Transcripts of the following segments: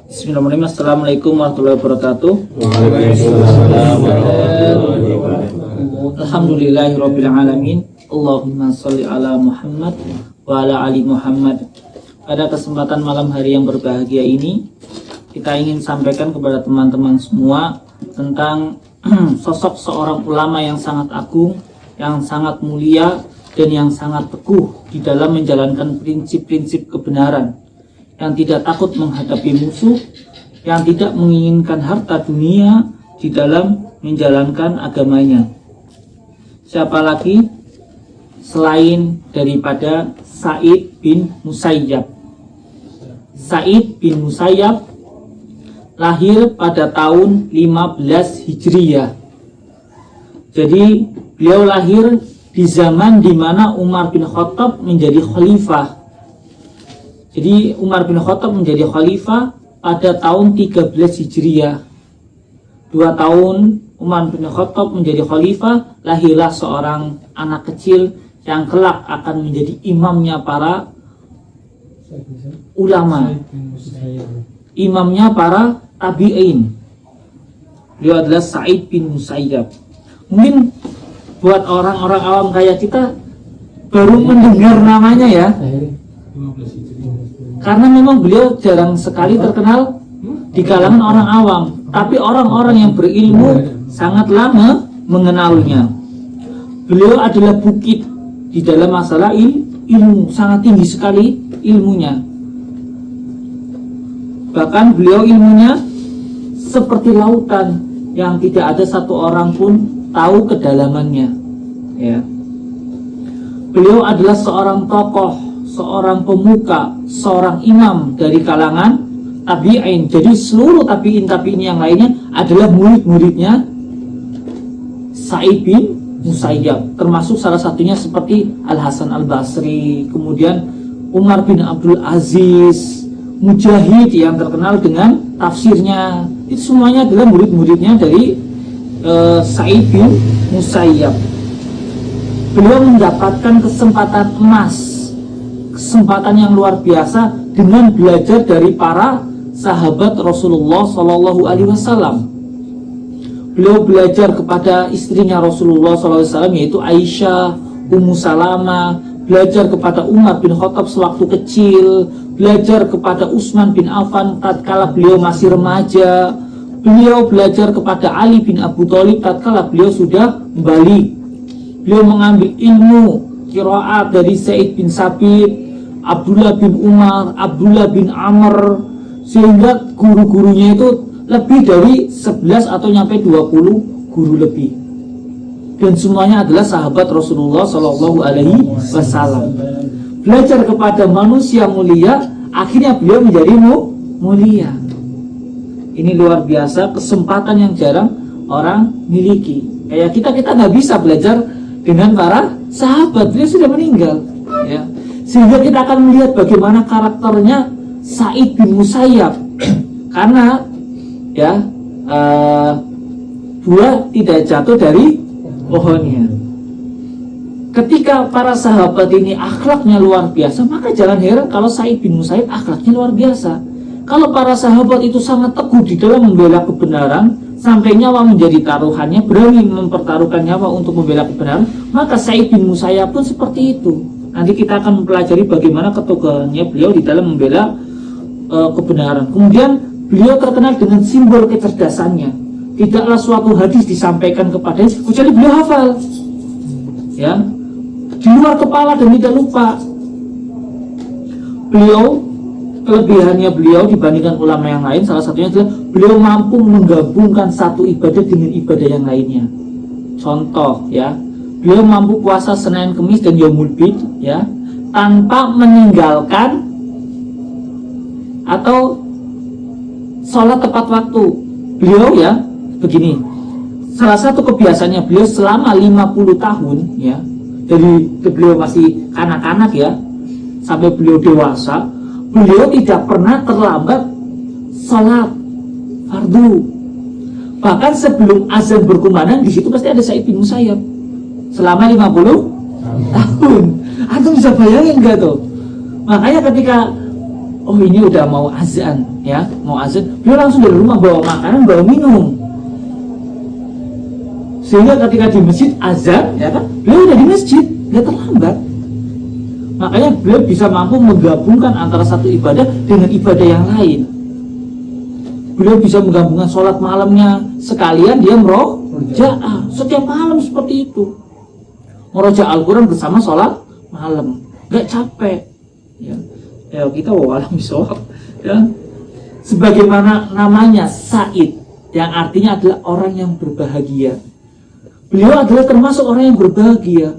Bismillahirrahmanirrahim. Assalamualaikum warahmatullahi wabarakatuh. Alhamdulillahirabbil alamin. Allahumma sholli ala Muhammad wa ala ali Muhammad. Pada kesempatan malam hari yang berbahagia ini, kita ingin sampaikan kepada teman-teman semua tentang sosok seorang ulama yang sangat agung, yang sangat mulia, dan yang sangat teguh di dalam menjalankan prinsip-prinsip kebenaran, yang tidak takut menghadapi musuh, yang tidak menginginkan harta dunia di dalam menjalankan agamanya. Siapa lagi selain daripada Sa'id bin Musayyab. Sa'id bin Musayyab lahir pada tahun 15 Hijriyah. Jadi beliau lahir di zaman di mana Umar bin Khattab menjadi khalifah. Jadi Umar bin Khattab menjadi khalifah pada tahun 13 Hijriyah. 2 tahun Umar bin Khattab menjadi khalifah, lahirlah seorang anak kecil yang kelak akan menjadi imamnya para ulama, imamnya para tabi'in. Beliau adalah Sa'id bin Musayyab. Mungkin buat orang-orang awam kayak kita baru mendengar namanya ya, karena memang beliau jarang sekali terkenal di kalangan orang awam, tapi orang-orang yang berilmu sangat lama mengenalnya. Beliau adalah bukit di dalam masalah ilmu, sangat tinggi sekali ilmunya. Bahkan beliau ilmunya seperti lautan yang tidak ada satu orang pun tahu kedalamannya ya. Beliau adalah seorang tokoh, seorang pemuka, seorang imam dari kalangan tabi'in. Jadi seluruh tabi'in yang lainnya adalah murid-muridnya Sa'id bin Musayyab, termasuk salah satunya seperti Al-Hasan Al-Basri, kemudian Umar bin Abdul Aziz, Mujahid yang terkenal dengan tafsirnya. Itu semuanya adalah murid-muridnya dari Sa'id bin Musayyab. Beliau mendapatkan kesempatan emas, kesempatan yang luar biasa dengan belajar dari para sahabat Rasulullah Shallallahu Alaihi Wasallam. Beliau belajar kepada istrinya Rasulullah Shallallahu Alaihi Wasallam, yaitu Aisyah, Ummu Salamah, belajar kepada Umar bin Khattab sewaktu kecil, belajar kepada Utsman bin Affan tatkala beliau masih remaja. Beliau belajar kepada Ali bin Abu Thalib tatkala beliau sudah balik. Beliau mengambil ilmu qiraat dari Zaid bin Sabit, Abdullah bin Umar, Abdullah bin Amr, sehingga guru-gurunya itu lebih dari 11 atau nyampe 20 guru lebih. Dan semuanya adalah sahabat Rasulullah Shallallahu Alaihi Wasallam. Belajar kepada manusia mulia, akhirnya beliau menjadi mulia. Ini luar biasa, kesempatan yang jarang orang miliki. Kayak kita nggak bisa belajar dengan para sahabat, beliau sudah meninggal ya. Sehingga kita akan melihat bagaimana karakternya Sa'id bin Musayyab. Karena ya buah tidak jatuh dari pohonnya. Ketika para sahabat ini akhlaknya luar biasa, maka jangan heran kalau Sa'id bin Musayyab akhlaknya luar biasa. Kalau para sahabat itu sangat teguh di dalam membela kebenaran, sampai nyawa menjadi taruhannya, berani mempertaruhkan nyawa untuk membela kebenaran, maka Sa'id bin Musayyab pun seperti itu. Nanti kita akan mempelajari bagaimana keteguhannya beliau di dalam membela kebenaran. Kemudian beliau terkenal dengan simbol kecerdasannya. Tidaklah suatu hadis disampaikan kepadanya kecuali beliau hafal ya, di luar kepala dan tidak lupa. Kelebihannya beliau dibandingkan ulama yang lain, salah satunya adalah beliau mampu menggabungkan satu ibadah dengan ibadah yang lainnya. Contoh ya, beliau mampu puasa Senin, Kemis, dan Yaumul Bid ya, tanpa meninggalkan atau sholat tepat waktu. Beliau ya begini, salah satu kebiasaannya beliau selama 50 tahun ya, dari beliau masih kanak-kanak ya sampai beliau dewasa, beliau tidak pernah terlambat sholat fardu. Bahkan sebelum azan berkumandang, di situ pasti ada Sa'id bin Musayyab selama 50 tahun. Antum bisa bayangin nggak tuh? Makanya ketika oh ini udah mau azan ya, mau azan, beliau langsung dari rumah bawa makanan, bawa minum. Sehingga ketika di masjid azan, ya kan, beliau udah di masjid, nggak terlambat. Makanya beliau bisa mampu menggabungkan antara satu ibadah dengan ibadah yang lain. Beliau bisa menggabungkan sholat malamnya sekalian dia merojaah setiap malam seperti itu. Merojaah Al-Quran bersama sholat malam, nggak capek. Ya, kita wawalam bisawab. Ya, sebagaimana namanya Said, yang artinya adalah orang yang berbahagia. Beliau adalah termasuk orang yang berbahagia.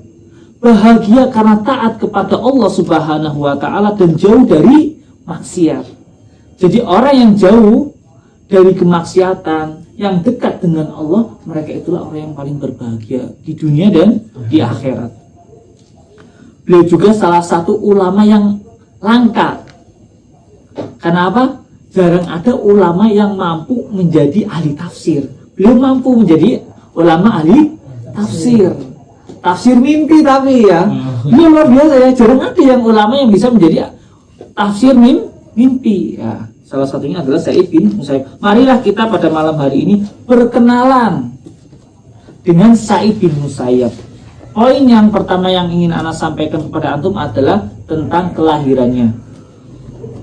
Bahagia karena taat kepada Allah Subhanahu wa Ta'ala dan jauh dari maksiat. Jadi orang yang jauh dari kemaksiatan, yang dekat dengan Allah, mereka itulah orang yang paling berbahagia di dunia dan di akhirat. Beliau juga salah satu ulama yang langka. Kenapa? Jarang ada ulama yang mampu menjadi ahli tafsir. Beliau mampu menjadi ulama ahli tafsir. Tafsir mimpi tapi ya. Beliau luar biasa ya. Jarang ada yang ulama yang bisa menjadi tafsir mimpi. Ya, salah satunya adalah Sa'id bin Musayyab. Marilah kita pada malam hari ini berkenalan dengan Sa'id bin Musayyab. Poin yang pertama yang ingin Ana sampaikan kepada antum adalah tentang kelahirannya,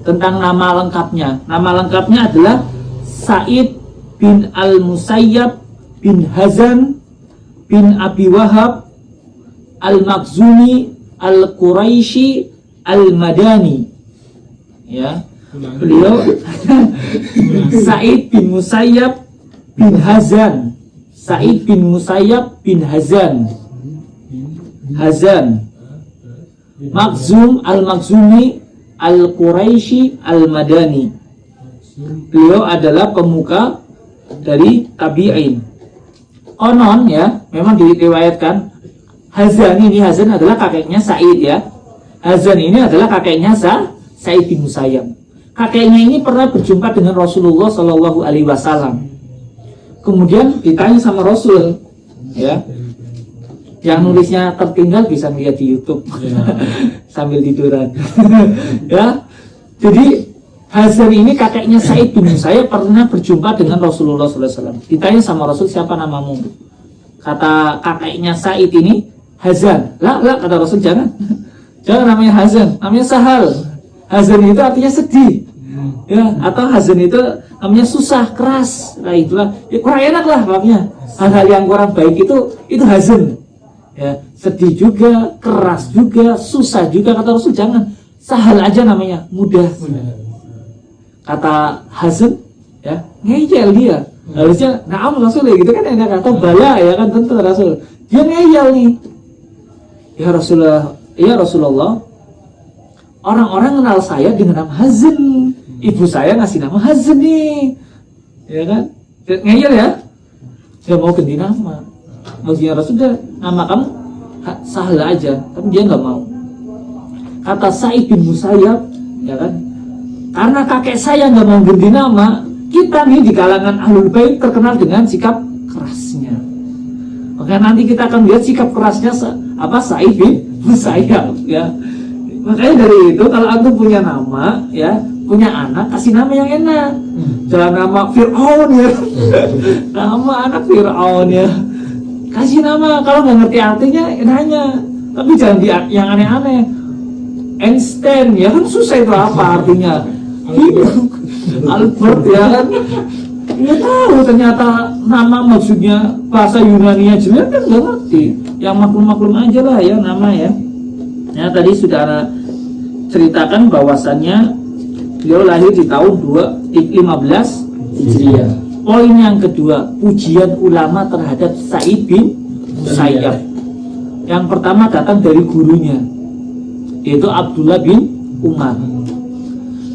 tentang nama lengkapnya. Nama lengkapnya adalah Sa'id bin Al-Musayyab bin Hazan bin Abi Wahab Al-Makhzumi Al-Quraisy Al-Madani. Ya, beliau Sa'id bin Musayyab bin Hazan. Sa'id bin Musayyab bin Hazan. Makhzum Al-Makhzumi Al-Quraisy Al-Madani. Beliau adalah pemuka dari tabi'in. Konon ya, memang diriwayatkan Hazan adalah kakeknya Sa'id ya. Hazan ini adalah kakeknya Sa'id bin Musayyab. Kakeknya ini pernah berjumpa dengan Rasulullah Shallallahu Alaihi Wasallam. Kemudian ditanya sama Rasul, ya, yang nulisnya tertinggal bisa melihat di YouTube sambil tiduran. Ya, jadi Hazan ini kakeknya Sa'id bin Musayyab pernah berjumpa dengan Rasulullah Sallallahu Alaihi Wasallam. Ditanya sama Rasul, siapa namamu? Kata kakeknya Sa'id ini, Hazan. Lah, kata Rasul, jangan namanya Hazan, namanya Sahal. Hazan itu artinya sedih, ya, atau Hazan itu namanya susah, keras. Nah itulah, ya, kurang enak lah makanya. Hal-hal yang kurang baik itu Hazan. Ya, sedih juga, keras juga, susah juga. Kata Rasul, jangan, Sahal aja namanya, mudah. Kata Hazan, ya, ngeyel dia. Harusnya na'am Rasul ya gitu kan, enak. Atau bala ya kan, tentu Rasul. Dia ngeyel nih. Ya Rasulullah, orang-orang kenal saya dengan nama Hazan. Ibu saya ngasih nama Hazan nih, ya kan? Ngeyel ya. Dia mau ganti nama. Maksudnya Rasulullah, nama kamu Sahal aja, tapi dia nggak mau. Kata Sa'id bin Musayyab, ya kan? Karena kakek saya nggak mau ganti nama, kita nih di kalangan Ahlul Bait terkenal dengan sikap kerasnya. Maka nanti kita akan lihat sikap kerasnya Sa'id bin Musayyab, ya. Makanya dari itu kalau antum punya nama, ya, punya anak, kasih nama yang enak. Jangan nama Fir'aun ya. Nama anak Fir'aun ya. Kasih nama, kalau nggak ngerti artinya nanya. Tapi jangan yang aneh-aneh. Einstein ya kan susah itu apa artinya. Albert ya kan. Ya tahu ternyata nama maksudnya bahasa Yunani jelas kan nggak ngerti. Yang maklum-maklum aja lah ya nama ya. Ya tadi sudah Ana ceritakan bahwasannya beliau lahir di tahun 15 Hijriah. Poin yang kedua, pujian ulama terhadap Sa'id bin Musayyab. Yang pertama datang dari gurunya, yaitu Abdullah bin Umar.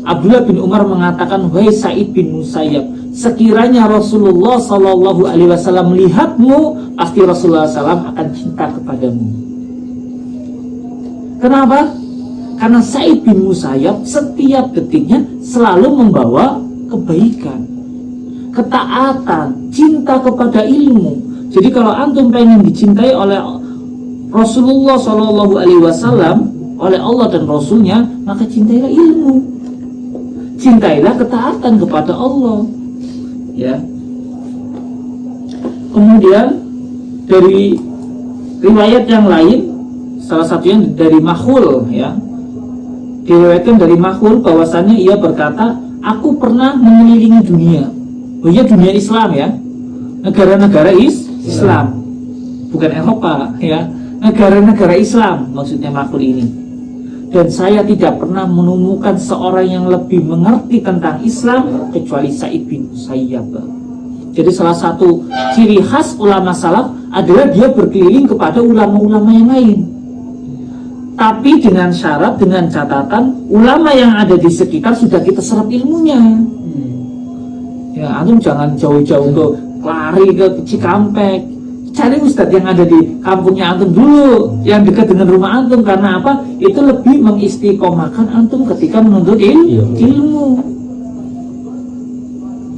Abdullah bin Umar mengatakan, wahai Sa'id bin Musayyab, sekiranya Rasulullah Sallallahu Alaihi Wasallam melihatmu, pasti Rasulullah SAW akan cinta kepadamu. Kenapa? Karena Sa'id bin Musayyab setiap detiknya selalu membawa kebaikan, ketaatan, cinta kepada ilmu. Jadi kalau antum pengen dicintai oleh Rasulullah Sallallahu Alaihi Wasallam, oleh Allah dan Rasulnya, maka cintailah ilmu. cintailah ketaatan kepada Allah. Ya. Kemudian dari riwayat yang lain, salah satunya dari Makhul, ya, diriwayatkan dari Makhul bahwasannya ia berkata, aku pernah mengelilingi dunia. Oh iya, dunia Islam ya, negara-negara Islam, bukan Eropa ya, negara-negara Islam maksudnya Makhul ini. Dan saya tidak pernah menemukan seorang yang lebih mengerti tentang Islam kecuali Sa'id bin Musayyab. Jadi salah satu ciri khas ulama salaf adalah dia berkeliling kepada ulama-ulama yang lain. Tapi dengan syarat, dengan catatan, ulama yang ada di sekitar sudah kita serap ilmunya. Ya, antum jangan jauh-jauh untuk lari ke Cikampek. Cari ustadz yang ada di kampungnya antum dulu, yang dekat dengan rumah antum. Karena apa? Itu lebih mengistiqomahkan antum ketika menuntut ilmu.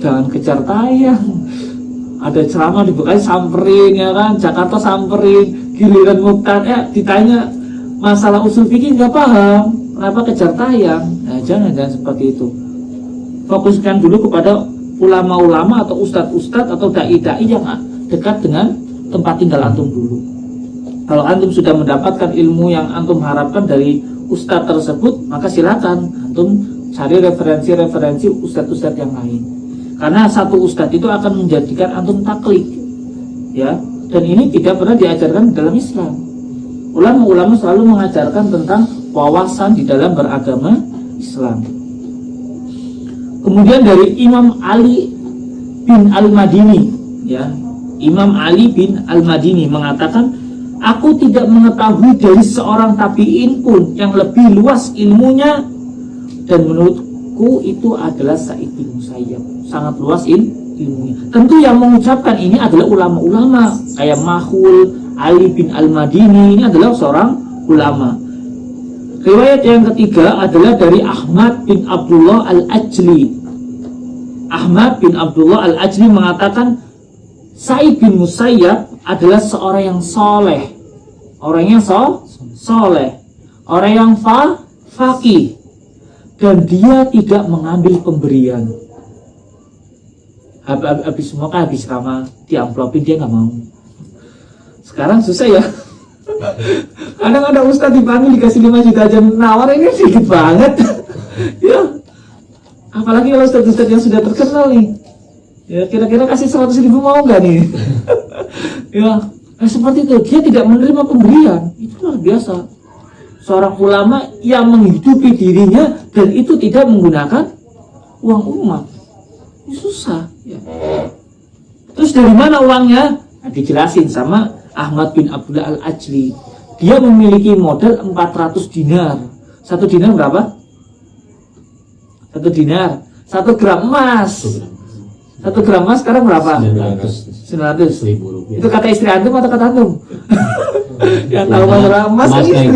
Jangan kejar tayang. Ada ceramah di Bekasi samperin, ya kan? Jakarta samperin, giliran Mukhtar ditanya masalah usul fikih nggak paham, kenapa kejar tayang? Nah, jangan seperti itu. Fokuskan dulu kepada ulama-ulama atau ustadz-ustadz atau dai-dai yang dekat dengan tempat tinggal antum dulu. Kalau antum sudah mendapatkan ilmu yang antum harapkan dari ustadz tersebut, maka silakan antum cari referensi-referensi ustadz-ustadz yang lain. Karena satu ustadz itu akan menjadikan antum taklid, ya. Dan ini tidak pernah diajarkan dalam Islam. Ulama-ulama selalu mengajarkan tentang wawasan di dalam beragama Islam. Kemudian dari Imam Ali bin Al-Madini, ya, Imam Ali bin Al-Madini mengatakan, aku tidak mengetahui dari seorang tabi'in pun yang lebih luas ilmunya, dan menurutku itu adalah Sa'id bin Musayyab. Sangat luas ilmunya. Tentu yang mengucapkan ini adalah ulama-ulama kayak Makhul, Ali bin Al-Madini, ini adalah seorang ulama. Riwayat yang ketiga adalah dari Ahmad bin Abdullah Al-Ajli. Ahmad bin Abdullah Al-Ajli mengatakan, Sa'id bin Musayyab adalah seorang yang soleh, orang yang soleh, orang yang faqih, dan dia tidak mengambil pemberian. Habis semua kan habis ramah di amplopin, dia nggak mau. Sekarang susah ya. Kadang ada ustadz dipanggil dikasih 5 juta aja nawar, ini sedikit banget. Ya, apalagi kalau ustadz-ustadz yang sudah terkenal nih. Ya, kira-kira kasih 100.000 mau nggak nih? Ya, seperti itu. Dia tidak menerima pemberian. Itu luar biasa. Seorang ulama yang menghidupi dirinya dan itu tidak menggunakan uang umat. Ini susah. Ya. Terus dari mana uangnya? Nah, dijelasin sama Ahmad bin Abdullah Al-Ajli. Dia memiliki modal 400 dinar. 1 dinar berapa? 1 dinar. 1 gram emas. 1 gram emas sekarang berapa? 900 ribu rupiah. Itu kata istri antum atau kata antum? Yang tahu masalah emas kan istri.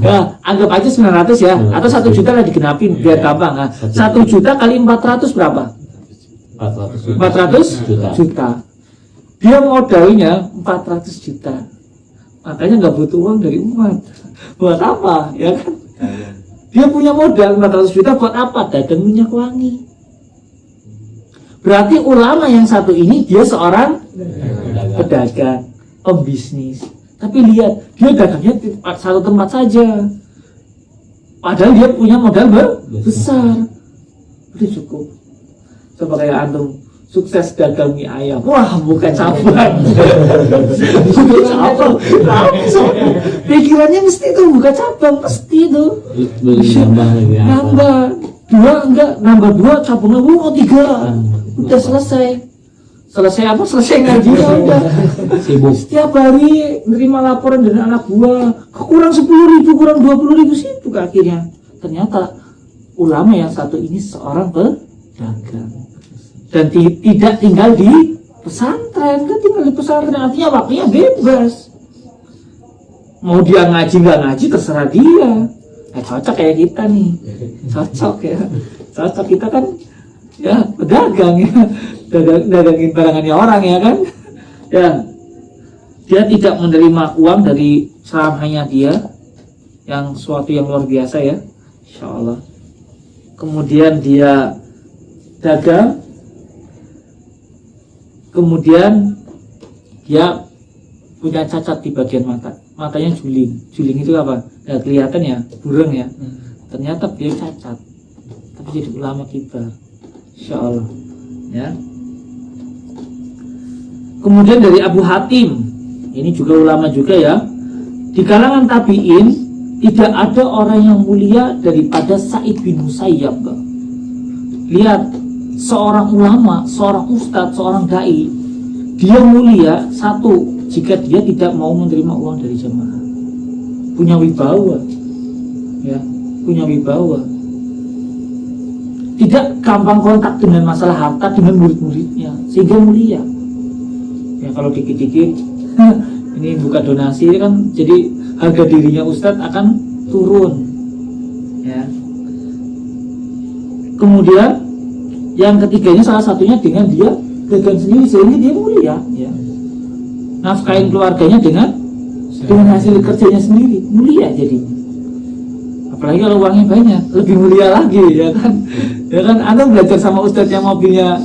Ya, anggap aja 900 ya, atau 1 juta lah digenapin biar gampang. Nah, 1 juta kali 400 berapa? 400 juta. Dia modalnya 400 juta. Makanya nggak butuh uang dari umat. Buat apa? Ya kan? Dia punya modal 400 juta buat apa? Dagang minyak wangi. Berarti ulama yang satu ini dia seorang pedagang, pembisnis. Tapi lihat, dia dagangnya di satu tempat saja. Padahal dia punya modal besar. Udah cukup. Coba kayak antum sukses dagang mie ayam. Wah, bukan cabang. Bukan cabang. Pikirannya mesti itu bukan cabang, pasti itu. Nambah. 2 enggak, nambah 2 cabangnya 3. Udah selesai apa? Selesai ngaji ya udah. Sibuk. Setiap hari nerima laporan dari anak buah, kurang 10.000, kurang 20.000, sibuk akhirnya. Ternyata ulama yang satu ini seorang pedagang dan tidak tinggal di pesantren. Kan tinggal di pesantren, artinya waktunya bebas. Mau dia ngaji nggak ngaji terserah dia. Cocok kayak kita nih, cocok ya. Cocok kita kan ya pedagang ya, dagangin barangannya orang ya kan. Ya, dia tidak menerima uang dari ceramahnya dia, yang suatu yang luar biasa ya, insya Allah. kemudian dia dagang, kemudian dia punya cacat di bagian mata, matanya juling. Juling itu apa? Nggak kelihatan ya, burung ya. Ternyata dia cacat, tapi jadi ulama kibar, insya Allah. Ya. Kemudian dari Abu Hatim, ini juga ulama juga ya. Di kalangan tabi'in tidak ada orang yang mulia daripada Sa'id bin Musayyab. Lihat, seorang ulama, seorang ustadz, seorang dai, dia mulia satu jika dia tidak mau menerima uang dari jamaah. Punya wibawa, ya, punya wibawa. Tidak gampang kontak dengan masalah harta dengan murid-muridnya, sehingga mulia. Ya kalau dikit-dikit ini buka donasi kan, jadi harga dirinya ustadz akan turun. Ya. Kemudian yang ketiganya salah satunya dengan dia dagang sendiri sehingga dia mulia. Ya. Nafkahin keluarganya dengan hasil kerjanya sendiri, mulia jadinya. Apalagi kalau uangnya banyak, lebih mulia lagi, ya kan? Ya kan, Anda belajar sama ustadz yang mobilnya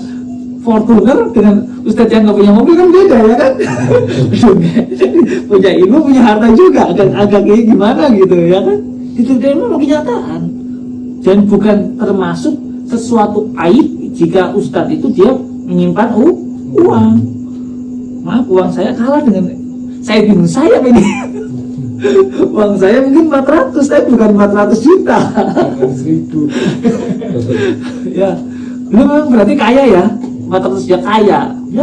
Fortuner dengan ustadz yang nggak punya mobil kan beda, ya kan? Punya ilmu, punya harta juga, agak gimana gitu, ya kan? Itu memang kenyataan. Dan bukan termasuk sesuatu aib jika ustadz itu dia menyimpan uang. Maaf, uang saya kalah dengan saya bingung saya ini. Uang saya mungkin 400, tapi bukan 400 juta. 1.000. Ya, itu memang berarti kaya ya. 400 dia kaya, ya.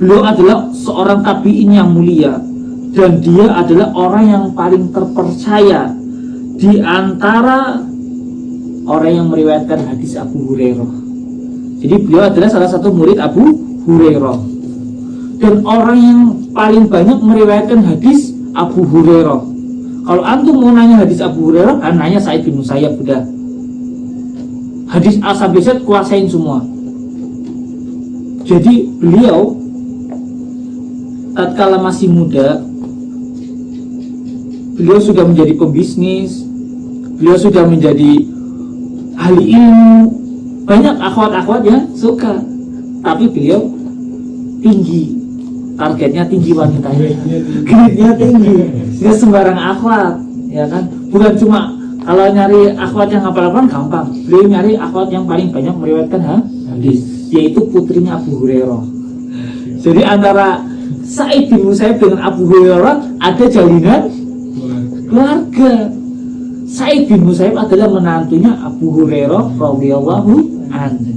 Beliau adalah seorang tabi'in yang mulia, dan dia adalah orang yang paling terpercaya di antara orang yang meriwayatkan hadis Abu Hurairah. Jadi beliau adalah salah satu murid Abu Hurairah, dan orang yang paling banyak meriwayatkan hadis Abu Hurairah. Kalau antum mau nanya hadis Abu Hurairah, kan nanya Sa'id bin Musayyab udah. Hadis A-Z kuasain semua. Jadi beliau tatkala masih muda, beliau sudah menjadi pembisnis, beliau sudah menjadi ahli ilmu. Banyak akhwat-akhwat yang suka, tapi beliau tinggi, targetnya tinggi wanitanya, grade-nya tinggi, nggak sembarang akhwat, ya kan? Bukan cuma kalau nyari akhwat yang hafal-hafalan gampang, beliau nyari akhwat yang paling banyak meriwayatkan hadis, yaitu putrinya Abu Hurairah. Jadi antara Sa'id bin Musayyab dengan Abu Hurairah ada jalinan keluarga. Sa'id bin Musayyab adalah menantunya Abu Hurairah radhiyallahu anhu.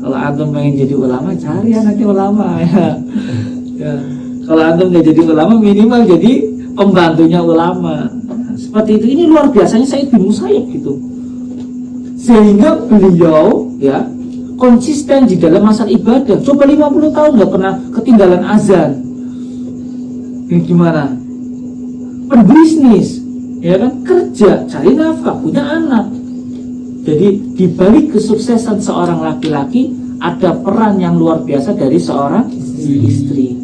Kalau antum pengen jadi ulama, cari anaknya ulama ya. Ya. Kalau antum nggak jadi ulama, minimal jadi pembantunya ulama. Seperti itu. Ini luar biasanya Sa'id bin Musayyab gitu. Sehingga beliau ya konsisten di dalam masalah ibadah. Coba 50 tahun nggak pernah ketinggalan azan. Ini gimana? Berbisnis, ya kan, kerja, cari nafkah, punya anak. Jadi di balik kesuksesan seorang laki-laki ada peran yang luar biasa dari seorang istri.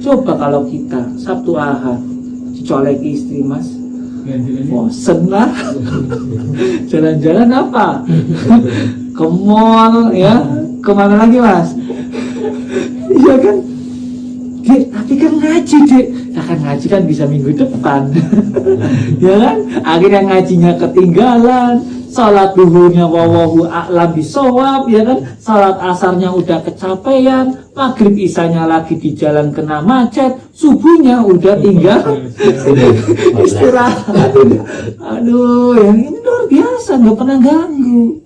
Coba kalau kita Sabtu Ahad dicoleki istri, Mas, bosen lah. Jalan-jalan apa? Ke mall, ya. Kemana lagi, Mas? Iya kan? Dek, tapi kan ngaji, Dek. Ya kan ngaji kan bisa minggu depan. Ya kan? Akhirnya ngajinya ketinggalan. Salat duhurnya wawahu a'lam bisawab, ya kan? Salat asarnya udah kecapean. Maghrib isanya lagi di jalan kena macet. Subuhnya udah tinggal istirahat. Aduh, yang ini luar biasa, nggak pernah ganggu.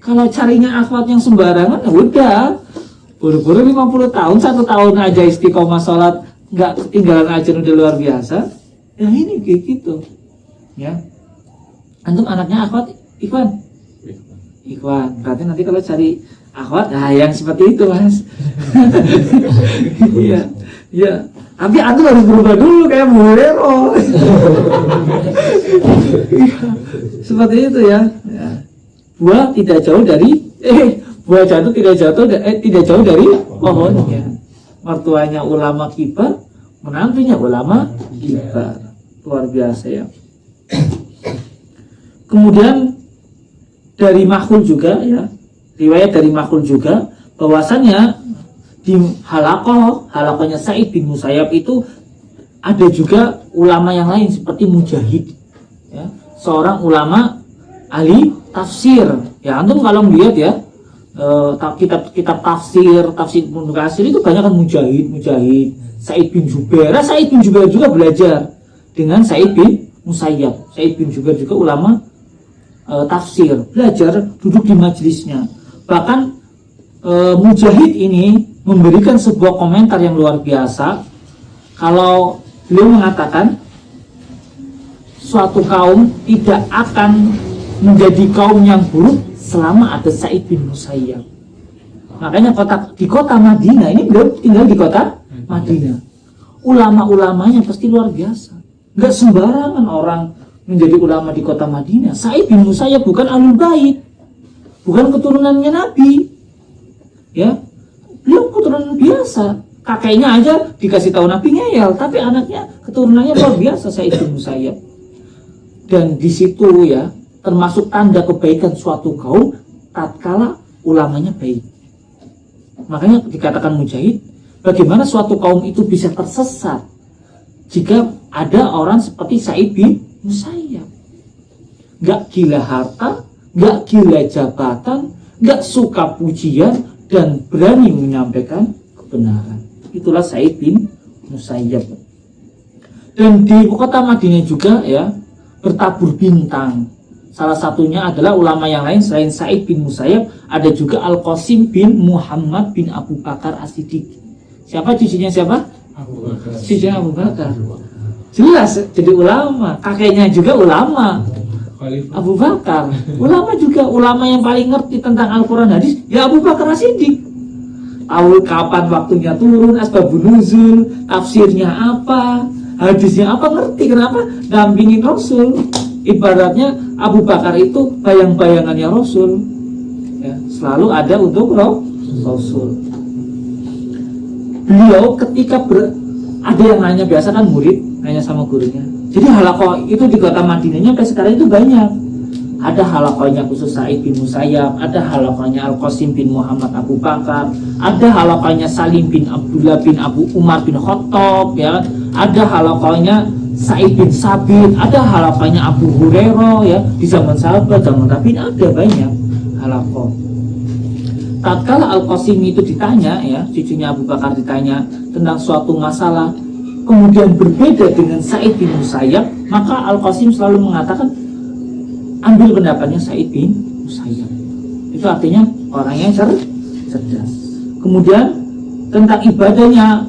Kalau carinya akhwat yang sembarangan, udah buru-buru 50 tahun, 1 tahun aja istiqomah sholat, nggak ketinggalan ajar, udah luar biasa. Ya ini kayak gitu, ya. Antum anaknya akhwat Ikhwan? Ikhwan, berarti nanti kalau cari akhwat, nah yang seperti itu, Mas. Iya, iya. Tapi antum harus berubah dulu kayak Bu Hero. Seperti itu ya. Buah tidak jauh dari buah jatuh tidak jauh dari pohonnya. Mertuanya ulama kibar, menantunya ulama kibar. Luar biasa ya. Kemudian dari Makhul juga ya, riwayat dari Makhul juga bahwasannya di halakohnya Sa'id bin Musayyab itu ada juga ulama yang lain seperti Mujahid ya, seorang ulama ahli tafsir ya. Antum kalau melihat ya kitab tafsir Ibnu Katsir itu banyak kan Mujahid, Sa'id bin Jubair. Sa'id bin Jubair juga belajar dengan Sa'id bin Musayyab. Sa'id bin Jubair juga ulama tafsir, belajar, duduk di majelisnya. Bahkan Mujahid ini memberikan sebuah komentar yang luar biasa. Kalau beliau mengatakan suatu kaum tidak akan menjadi kaum yang buruk selama ada Sa'id bin Musayyab. Makanya di kota Madinah, ini beliau tinggal di kota Madinah, ulama-ulamanya pasti luar biasa. Nggak sembarangan orang menjadi ulama di kota Madinah. Sa'id bin Musayyab bukan ahlul bait, bukan keturunannya Nabi ya, beliau keturunan biasa. Kakeknya aja dikasih tahu Nabi ngeyel, tapi anaknya keturunannya luar biasa, Sa'id bin Musayyab. Dan di situ ya termasuk tanda kebaikan suatu kaum tatkala ulamanya baik. Makanya dikatakan Mujahid, bagaimana suatu kaum itu bisa tersesat jika ada orang seperti Sa'id bin Musayyab. Gak gila harta, gak gila jabatan, gak suka pujian, dan berani menyampaikan kebenaran. Itulah Sa'id bin Musayyab. Dan di kota Madinah juga ya bertabur bintang. Salah satunya adalah ulama yang lain selain Sa'id bin Musayyab, ada juga Al-Qasim bin Muhammad bin Abu Bakar As-Siddiq. Siapa cucunya siapa? Abu Bakar. Cucunya Abu Bakar. Jelas jadi ulama, kakeknya juga ulama. Abu Bakar, ulama juga, ulama yang paling ngerti tentang Al-Quran hadis ya Abu Bakar As-Siddiq. Tahu kapan waktunya turun, asbabun nuzul, tafsirnya apa, hadisnya apa, ngerti. Kenapa? Dampingin Rasul. Ibaratnya Abu Bakar itu bayang-bayangannya Rasul ya, selalu ada untuk Rasul. Beliau ketika ada yang nanya, biasa kan murid nanya sama gurunya. Jadi halakoh itu di kota Madinahnya sampai sekarang itu banyak. Ada halakohnya khusus Sa'id bin Musayyab, ada halakohnya Al-Qasim bin Muhammad Abu Bakar, ada halakohnya Salim bin Abdullah bin Abu Umar bin Khattab ya, ada halakohnya Sa'id bin Sabit, ada halakohnya Abu Hurairah ya, di zaman sahabat, zaman tabi'in ada banyak halakoh. Tatkala Al-Qasim itu ditanya ya, cucunya Abu Bakar ditanya tentang suatu masalah, kemudian berbeda dengan Sa'id bin Musayyab, maka Al-Qasim selalu mengatakan ambil pendapatnya Sa'id bin Musayyab. Itu artinya orang yang cerdas. Kemudian tentang ibadahnya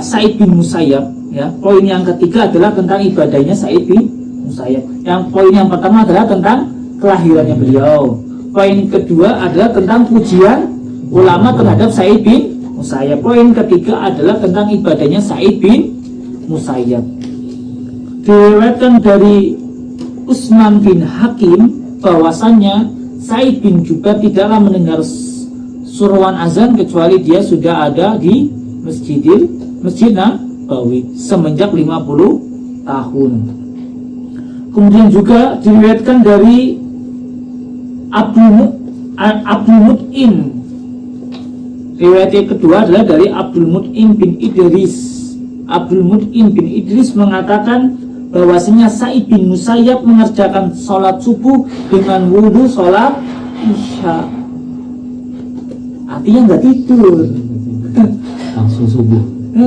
Sa'id bin Musayyab ya, poin yang ketiga adalah tentang ibadahnya Sa'id bin Musayyab. Yang poin yang pertama adalah tentang kelahirannya beliau. Poin kedua adalah tentang pujian ulama terhadap Sa'id bin Musayyab. Poin ketiga adalah tentang ibadahnya Sa'id bin Musayyab. Diriwayatkan dari Utsman bin Hakim bahwasannya Sa'id bin Jubair tidaklah mendengar suruhan azan kecuali dia sudah ada di Masjid Nabawi semenjak 50 tahun. Kemudian juga diriwayatkan dari Abdul Mut'im. Riwayat yang kedua adalah dari Abdul Mut'im bin Idris. Abdul Mut'im bin Idris mengatakan bahwasanya Sa'id bin Musayyab mengerjakan sholat subuh dengan wudhu sholat isya. Artinya nggak tidur, Langsung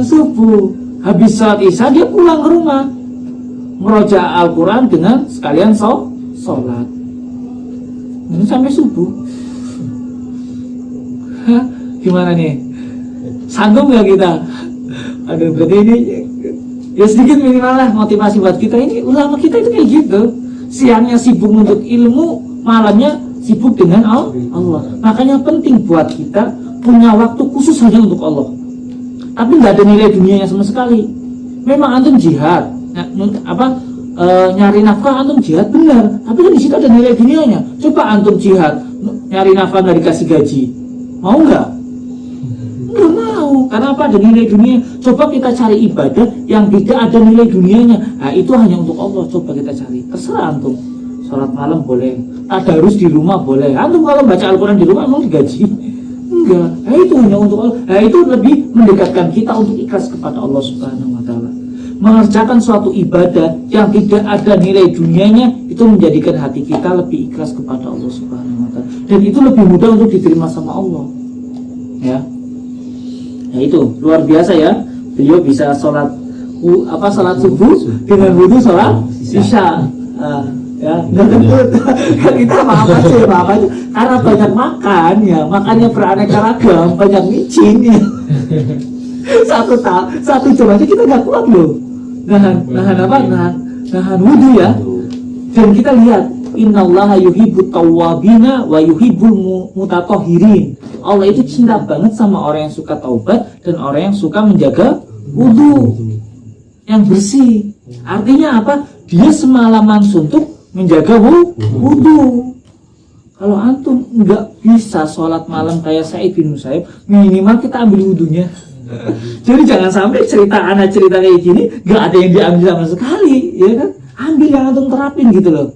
subuh. Habis sholat isya dia pulang ke rumah, meroja Al-Quran dengan sekalian sholat. Ini sampai subuh. Hah, gimana nih? Sanggup nggak kita? Aduh, berarti ini ya sedikit minimal lah motivasi buat kita. Ini ulama kita itu kayak gitu. Siangnya sibuk untuk ilmu, malamnya sibuk dengan Allah. Makanya penting buat kita punya waktu khusus hanya untuk Allah. Tapi nggak ada nilai dunianya sama sekali. Memang antum jihad, nyari nafkah, antum jihad benar, tapi kan di situ ada nilai dunianya. Coba antum jihad nyari nafkah nggak dikasih gaji, mau nggak? Nggak mau. Karena apa? Ada nilai dunia. Coba kita cari ibadah yang tidak ada nilai dunianya. Nah, itu hanya untuk Allah. Coba kita cari. Terserah antum. Sholat malam boleh, tadarus di rumah boleh. Antum kalau baca Al-Quran di rumah emang digaji? Enggak. Nah, itu hanya untuk Allah. Nah, itu lebih mendekatkan kita untuk ikhlas kepada Allah Subhanahu wa Ta'ala. Mengerjakan suatu ibadah yang tidak ada nilai dunianya, itu menjadikan hati kita lebih ikhlas kepada Allah Subhanahu wa Ta'ala. Dan itu lebih mudah untuk diterima sama Allah. Ya. Nah, itu luar biasa ya. Beliau bisa sholat subuh dengan wudu sholat isya. Ya, nggak kentut. Kita maaf aja. Karena banyak makan ya, makannya beraneka ragam, banyak micin ya. Satu jam aja kita nggak kuat loh. Nahan wudu ya. Dan kita lihat, innallaha yuhibbut tawwabina wa yuhibbul mutatahhirin. Allah itu cinta banget sama orang yang suka taubat dan orang yang suka menjaga wudu yang bersih. Artinya apa? Dia semalaman suntuk menjaga wudu. Kalau antum nggak bisa sholat malam kayak Sa'id bin Musayyib, minimal kita ambil wudunya. Jadi jangan sampai cerita kayak gini nggak ada yang diambil sama sekali, ya kan? Ambil yang antum terapin gitu loh.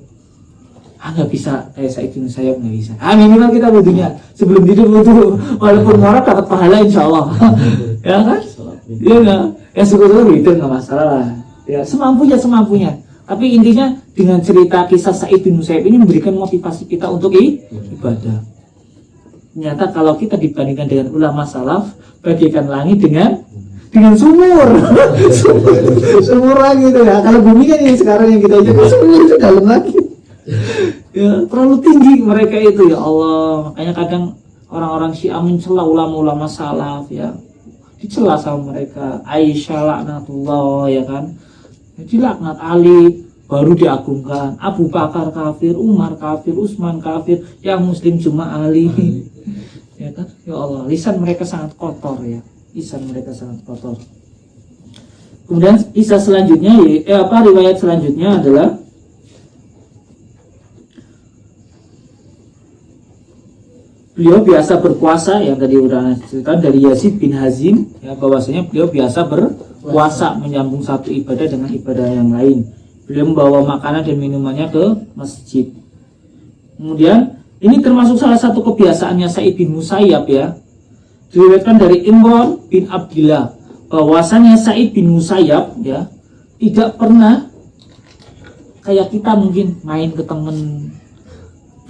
Nggak bisa kayak Sa'id bin Musayyib, nggak bisa. Minimal kita wudunya sebelum tidur wudu, walaupun ngorok dapat pahala insya Allah. Ya kan? Iya nggak? Ya syukur-syukur itu nggak masalah lah. Ya semampunya. Tapi intinya dengan cerita kisah Sa'id bin Musayyib ini memberikan motivasi kita untuk ibadah. Ternyata kalau kita dibandingkan dengan ulama salaf, bagaikan langit dengan sumur. Sumur lagi itu ya. Kalau bumi kan ini sekarang yang kita hidup, sumur itu dalam lagi. Ya, terlalu tinggi mereka itu, ya Allah. Makanya kadang orang-orang Syiah mencela ulama-ulama salaf ya. Dicela sama mereka. Aisyah laknatullah ya kan. Dilaknat Ali baru diagungkan, Abu Bakar kafir, Umar kafir, Utsman kafir, yang muslim cuma Ali. Ya kan? Ya Allah, lisan mereka sangat kotor ya. Lisan mereka sangat kotor. Kemudian kisah selanjutnya riwayat selanjutnya adalah beliau biasa berpuasa, yang tadi udah cerita dari Yazid bin Hazim ya, bahwasanya beliau biasa berpuasa menyambung satu ibadah dengan ibadah yang lain. Beliau membawa makanan dan minumannya ke masjid. Kemudian ini termasuk salah satu kebiasaannya Sa'id bin Musayyab ya. Diriwayatkan dari Imran bin Abdillah bahwasanya Sa'id bin Musayyab ya tidak pernah kayak kita mungkin main ke temen.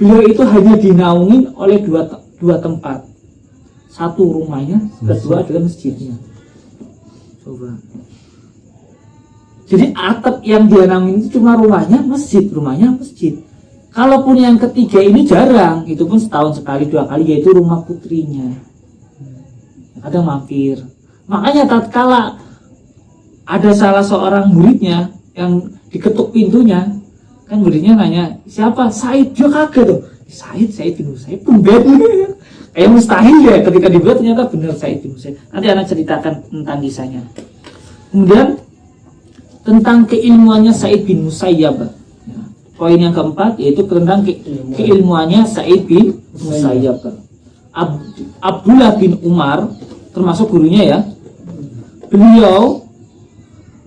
Beliau itu hanya dinaungin oleh dua tempat. Satu rumahnya, kedua adalah masjidnya. Coba. Jadi atap yang dia naungin itu cuma rumahnya masjid. Kalaupun yang ketiga ini jarang, itu pun setahun sekali, 2 kali, yaitu rumah putrinya. Kadang mampir. Makanya tatkala ada salah seorang muridnya yang diketuk pintunya, kan muridnya nanya, siapa? Said. Dia kaget tuh. Said bin Musayyib tumben. Kayak mustahil ya, ketika dibuat ternyata benar Said bin Musayyib. Nanti anak ceritakan tentang kisahnya. Kemudian tentang keilmuannya Sa'id bin Musayyab ya. Poin yang keempat yaitu tentang keilmuannya Sa'id bin Musayyab. Abdullah bin Umar termasuk gurunya ya. Beliau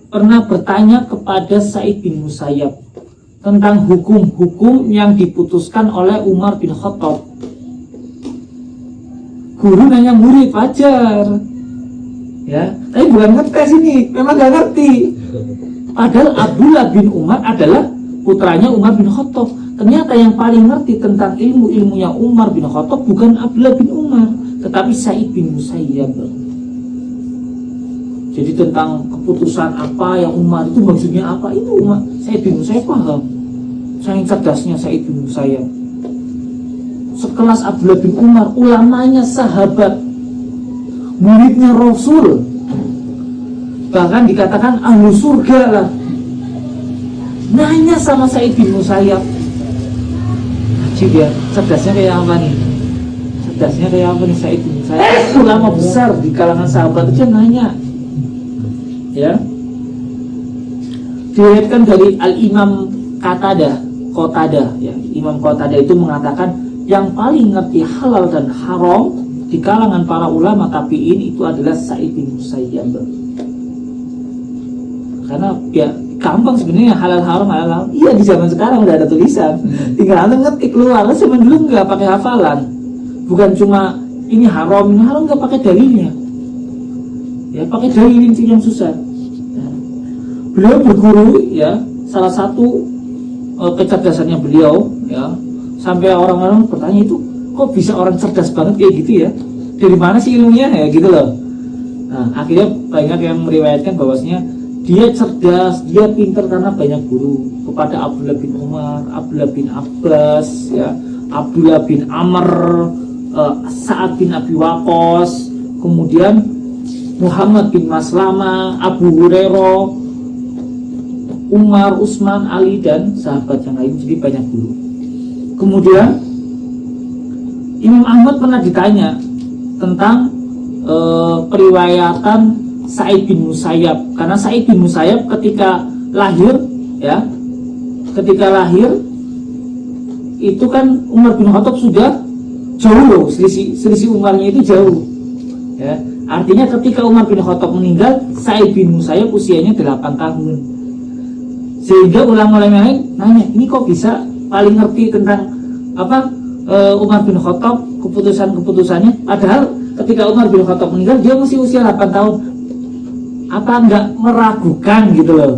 pernah bertanya kepada Sa'id bin Musayyab tentang hukum-hukum yang diputuskan oleh Umar bin Khattab. Guru nanya murid, wajar ya, tapi bukan ngetes ini, memang gak ngerti. Padahal Abdullah bin Umar adalah putranya Umar bin Khattab. Ternyata yang paling ngerti tentang ilmu-ilmunya Umar bin Khattab bukan Abdullah bin Umar, tetapi Sa'id bin Musayyab. Jadi tentang keputusan apa yang Umar itu maksudnya apa, itu Sa'id bin Musayyab paham. Saking cerdasnya Sa'id bin Musayyab. Sekelas Abdullah bin Umar, ulamanya sahabat, muridnya Rasul, bahkan dikatakan ahlu surga lah, nanya sama Sa'id bin Musayyab. Ajib ya, cerdasnya kayak apa nih? Sa'id bin Musayyab, ulama besar di kalangan sahabat, aja nanya ya. Diriwayatkan dari Al-Imam Qatadah ya. Imam Qatadah itu mengatakan yang paling ngerti halal dan haram di kalangan para ulama tabi'in itu adalah Sa'id bin Musayyab. Karena ya gampang sebenarnya halal haram. Iya, di zaman sekarang udah ada tulisan, tinggal antum ngetik keluar. Zaman dulu nggak pakai hafalan, bukan cuma ini haram nggak pakai dalilnya, ya pakai dalil yang susah. Ya. Beliau berguru, ya salah satu kecerdasannya beliau, ya sampai orang-orang bertanya, itu kok bisa orang cerdas banget kayak gitu ya, dari mana sih ilmunya ya gitu loh. Nah akhirnya banyak yang meriwayatkan bahwasanya dia cerdas, dia pintar karena banyak guru, kepada Abdullah bin Umar, Abdullah bin Abbas, ya, Abdullah bin Amr, Sa'ad bin Abi Waqqas, kemudian Muhammad bin Maslama, Abu Hurairah, Umar, Utsman, Ali, dan sahabat yang lain. Jadi banyak guru. Kemudian Imam Ahmad pernah ditanya tentang periwayatan Sa'id bin Musayyab, karena Sa'id bin Musayyab ketika lahir, ya, itu kan Umar bin Khattab sudah jauh loh, selisih umarnya itu jauh, ya. Artinya ketika Umar bin Khattab meninggal, Sa'id bin Musayyab usianya 8 tahun. Sehingga ulama-ulama yang lain nanya, ini kok bisa paling ngerti tentang Umar bin Khattab, keputusannya, padahal ketika Umar bin Khattab meninggal dia masih usia 8 tahun. Apa enggak meragukan gitu loh,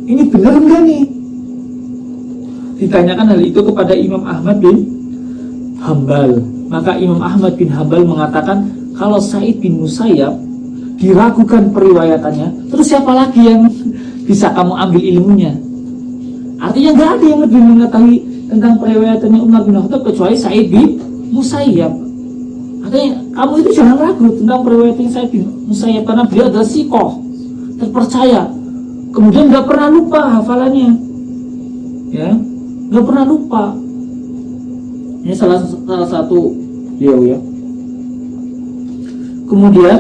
ini benar enggak nih? Ditanyakan hal itu kepada Imam Ahmad bin Hambal, maka Imam Ahmad bin Hambal mengatakan, kalau Sa'id bin Musayyab diragukan periwayatannya, terus siapa lagi yang bisa kamu ambil ilmunya? Artinya enggak ada yang lebih mengetahui tentang periwayatannya Umar bin Khattab kecuali Sa'id bin Musayyab. Artinya kamu itu jangan ragu tentang periwayatan Sa'id bin Musayyab, karena beliau adalah sikoh terpercaya, kemudian nggak pernah lupa hafalannya, ya nggak pernah lupa. Ini salah satu beliau, ya. Kemudian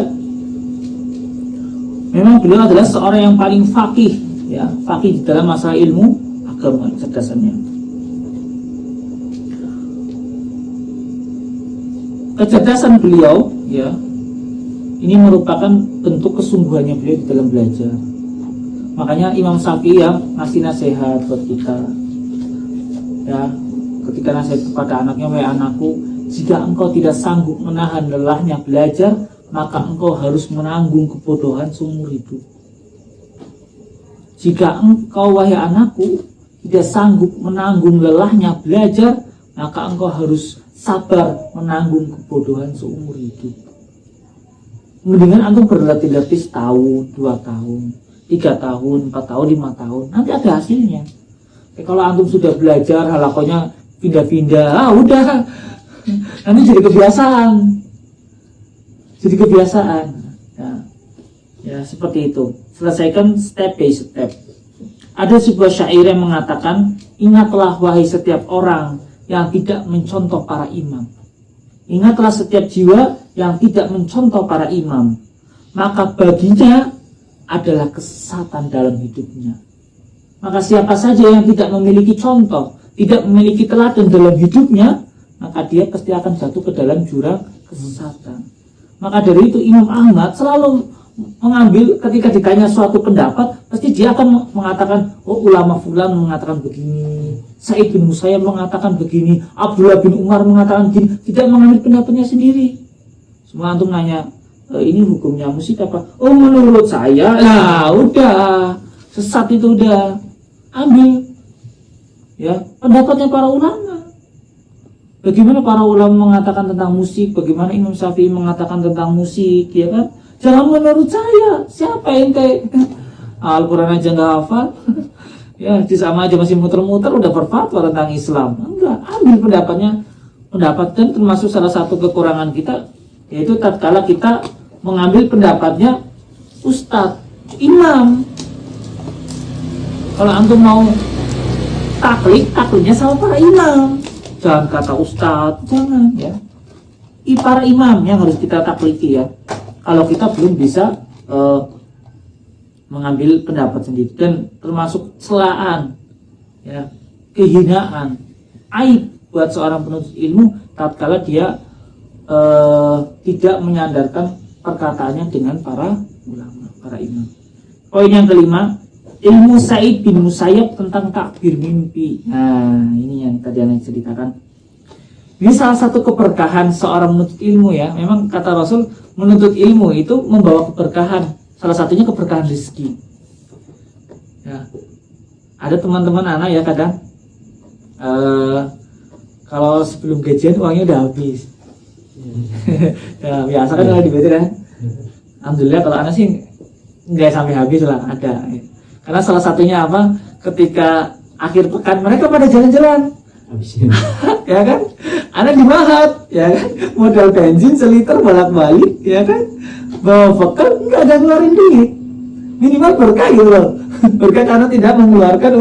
memang beliau adalah seorang yang paling faqih, ya faqih di dalam masalah ilmu agama, kecerdasannya. Kecerdasan beliau, ya, ini merupakan bentuk kesungguhannya beliau di dalam belajar. Makanya Imam Syafi'i yang ngasih nasihat buat kita, ya, ketika nasihat kepada anaknya, wahai anakku, jika engkau tidak sanggup menahan lelahnya belajar, maka engkau harus menanggung kebodohan seumur hidup. Jika engkau, wahai anakku, tidak sanggup menanggung lelahnya belajar, maka engkau harus sabar menanggung kebodohan seumur hidup. Mendingan antum berlatih-latih setahun, 2 tahun, 3 tahun, 4 tahun, 5 tahun, nanti ada hasilnya. Kalau antum sudah belajar, halakonya pindah-pindah, udah, nanti jadi kebiasaan. Ya, seperti itu. Selesaikan step by step. Ada sebuah syair yang mengatakan, ingatlah wahai setiap orang yang tidak mencontoh para imam. Ingatlah setiap jiwa yang tidak mencontoh para imam, maka baginya adalah kesesatan dalam hidupnya. Maka siapa saja yang tidak memiliki contoh, tidak memiliki teladan dalam hidupnya, maka dia pasti akan jatuh ke dalam jurang kesesatan. Maka dari itu Imam Ahmad selalu mengambil, ketika ditanya suatu pendapat, pasti dia akan mengatakan, oh ulama fulan mengatakan begini, Sa'id bin Musayyab mengatakan begini, Abdullah bin Umar mengatakan begini. Tidak mengambil pendapatnya sendiri. Semua antum nanya, ini hukumnya musik apa? Oh menurut saya, nah udah, sesat itu udah, ambil, ya pendapatnya para ulama. Bagaimana para ulama mengatakan tentang musik, bagaimana Imam Syafi'i mengatakan tentang musik, ya kan? Jangan menurut saya, siapa ente? Al-Quran aja nggak hafal, ya sama aja masih muter-muter udah berfatwa tentang Islam. Enggak, ambil pendapat, dan termasuk salah satu kekurangan kita, yaitu tatkala kita mengambil pendapatnya ustadz, imam. Kalau antum mau taklidnya sama para imam, jangan kata ustadz, jangan, ya. Para imam yang harus kita taklidi, ya. Kalau kita belum bisa mengambil pendapat sendiri, dan termasuk celaan, ya, kehinaan, aib buat seorang penuntut ilmu tatkala dia tidak menyandarkan perkataannya dengan para ulama, para imam. Poin yang kelima, ilmu Sa'id bin Musayyab tentang takbir mimpi. Nah, ini yang tadi yang ceritakan. Ini salah satu keberkahan seorang menuntut ilmu ya. Memang kata Rasul, menuntut ilmu itu membawa keberkahan. Salah satunya keberkahan rezeki. Ya. Ada teman-teman anak ya kadang kalau sebelum gajian uangnya udah habis. Ya, biasa kan kalau di BT kan. Alhamdulillah kalau anak sih nggak sampai habis lah, ada. Karena salah satunya apa? Ketika akhir pekan mereka pada jalan-jalan. Habisnya. Ya kan? Anak di Mahat, ya kan? Modal bensin seliter bolak-balik, ya kan? Bawa bekal nggak ada ngeluarin duit. Minimal berkah gitu loh. Berkah karena tidak mengeluarkan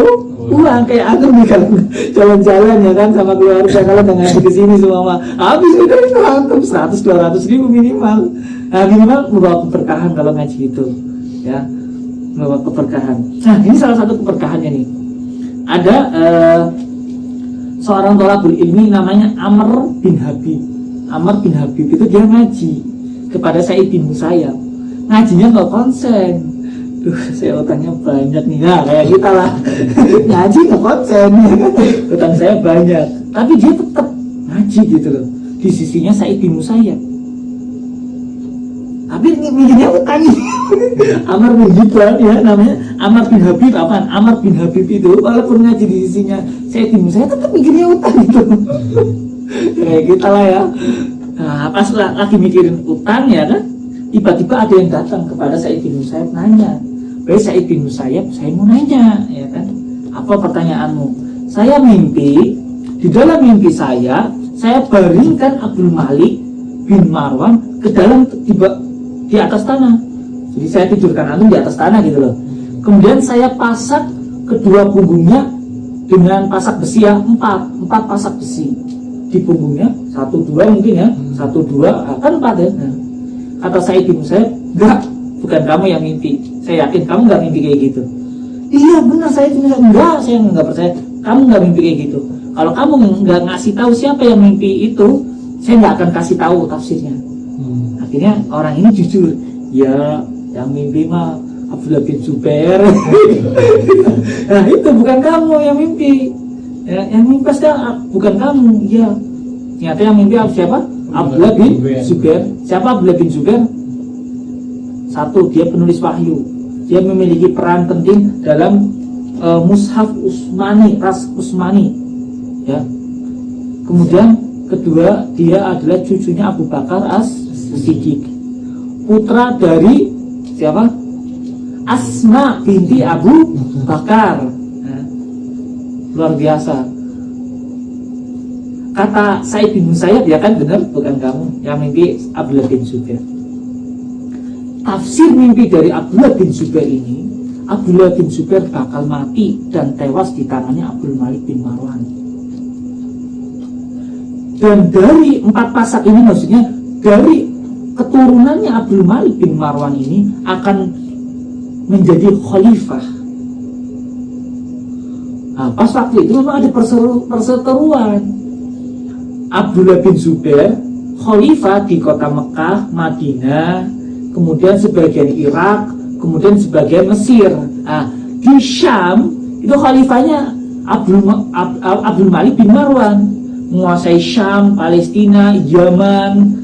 uang kayak antum nih kalau jalan-jalan ya kan sama keluarga, kalau dengan ke sini semua mah habis udah itu antum 100-200 ribu minimal. Nah, minimal membawa keberkahan kalau ngaji itu, ya, membawa keberkahan. Nah, ini salah satu keberkahannya nih. Ada seorang thalabul ilmi namanya Amr bin Habib. Amr bin Habib itu dia ngaji kepada Sa'id bin Musayyab. Ngajinya nggak konsen. Duh, saya utangnya banyak nih. Nah, kayak kita lah. Ngaji nggak konsen ya kan? Utang saya banyak. Tapi dia tetap ngaji gitu loh. Di sisinya Sa'id bin Musayyab. Tapi mikirnya utang ini. Amr bin Habib ya namanya. Amr bin Habib apaan? Amr bin Habib itu walaupun ngaji di sisinya Sa'id bin Musayyab tetap mikirnya utang itu. Kayak kita lah ya. Nah, pas lagi mikirin utang ya kan, tiba-tiba ada yang datang kepada Sa'id bin Musayyab nanya, "Baik Sa'id bin Musayyab, saya mau nanya, ya kan? Apa pertanyaanmu?" "Saya mimpi, di dalam mimpi saya baringkan Abdul Malik bin Marwan ke dalam di atas tanah. Jadi saya tidurkan antum di atas tanah gitu loh. Kemudian saya pasak kedua punggungnya dengan pasak besi ya, empat pasak besi di punggungnya, 1-2 mungkin ya, 1-2 kan 4 ya." Nah, kata Sa'id bin Musayyab, "Enggak, bukan kamu yang mimpi. Saya yakin kamu nggak mimpi kayak gitu." "Iya benar saya itu enggak, saya nggak percaya. Kamu nggak mimpi kayak gitu. Kalau kamu nggak ngasih tahu siapa yang mimpi itu, saya nggak akan kasih tahu tafsirnya." Akhirnya orang ini jujur, "Ya, yang mimpi mah Abdullah bin Zubair." Nah itu bukan kamu yang mimpi. Ya, yang mimpi pasti bukan kamu. Ya, ternyata yang mimpi siapa? Abdullah bin Zubair. Siapa Abdullah bin Zubair? Satu, dia penulis wahyu. Dia memiliki peran penting dalam mushaf Utsmani, ras Utsmani. Ya. Kemudian kedua, dia adalah cucunya Abu Bakar As-Siddiq. Putra dari siapa? Asma binti Abu Bakar. Nah, luar biasa. Kata Sa'id bin Musayyab, ya kan benar, bukan kamu yang mimpi Abdullah bin Zubair. Tafsir mimpi dari Abdullah bin Zubair ini, Abdullah bin Zubair bakal mati dan tewas di tangannya Abdul Malik bin Marwan. Dan dari 4 pasak ini, maksudnya dari keturunannya Abdul Malik bin Marwan ini akan menjadi khalifah. Nah, pas waktu itu memang ada perseteruan. Abdullah bin Zubair khalifah di kota Mekah, Madinah, kemudian sebagian Irak, kemudian sebagian Mesir. Nah, di Syam itu khalifahnya Abdul Malik bin Marwan, menguasai Syam, Palestina, Yaman,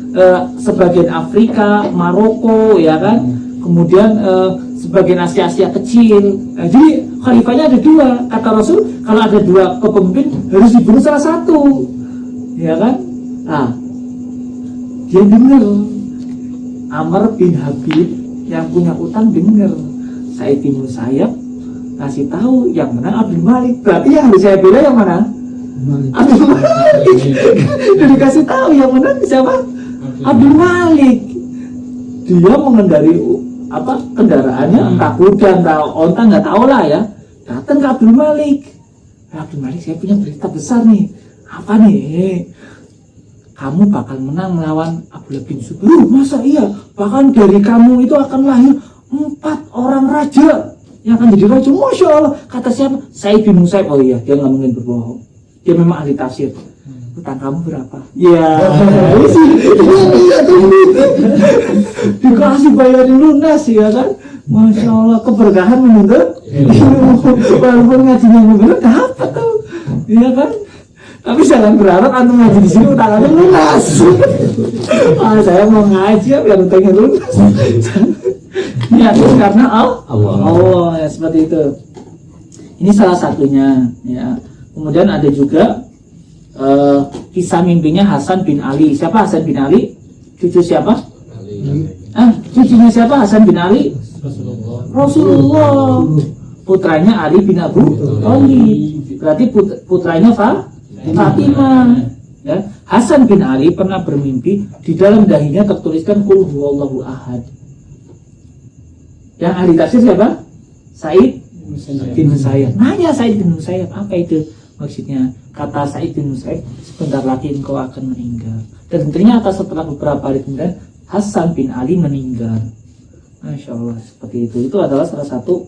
sebagian Afrika, Maroko, ya kan, kemudian sebagian Asia kecil. Nah, jadi khalifahnya ada 2. Kata Rasul, kalau ada 2 kepemimpin harus dibunuh salah satu, ya kan. Nah, dia dengar Amr bin Habib yang punya utang dengar Sa'id bin Musayyab kasih tahu yang menang Abdul Malik. Berarti yang harus saya bela yang mana? Abdul Malik. Jadi dikasih tahu yang menang siapa? Abdul Malik. Dia mengendari kendaraannya, entah kuda, entah onta, nggak tahu lah ya. Datang ke Abdul Malik. Abdul Malik, saya punya berita besar nih. Apa nih? Kamu bakal menang melawan Abdullah bin Zubair. Masa iya? Bahkan dari kamu itu akan lahir 4 orang raja yang akan jadi raja. Masya Allah. Kata siapa? Sa'id bin Musayyab. Oh iya, dia nggak mungkin berbohong. Dia memang ahli tafsir. utang kamu berapa? Ya, dikasih bayarin lunas ya kan? Masya Allah, keberkahan menuntut walaupun ngajinya bener dapat tuh, iya kan? Tapi jangan berharap antum ngaji di sini utangannya lunas. Saya mau ngaji biar utangnya lunas. Niatnya karena Allah ya, seperti itu. Ini salah satunya ya. Kemudian ada juga kisah mimpinya Hasan bin Ali. Siapa Hasan bin Ali? Cucu siapa? Cucunya siapa Hasan bin Ali? Rasulullah. Putranya Ali bin Abu Thalib. Berarti putranya Fatimah. Ya. Hasan bin Ali pernah bermimpi di dalam dahinya tertuliskan Qul huwallahu ahad. Yang ahli tafsir siapa? Said bin Musayyab. Nanya Said bin Musayyab, apa itu maksudnya? Kata Said bin Musayyab, sebentar lagi engkau akan meninggal. Dan ternyata setelah beberapa hari kemudian Hasan bin Ali meninggal. Masya Allah, seperti itu. Itu adalah salah satu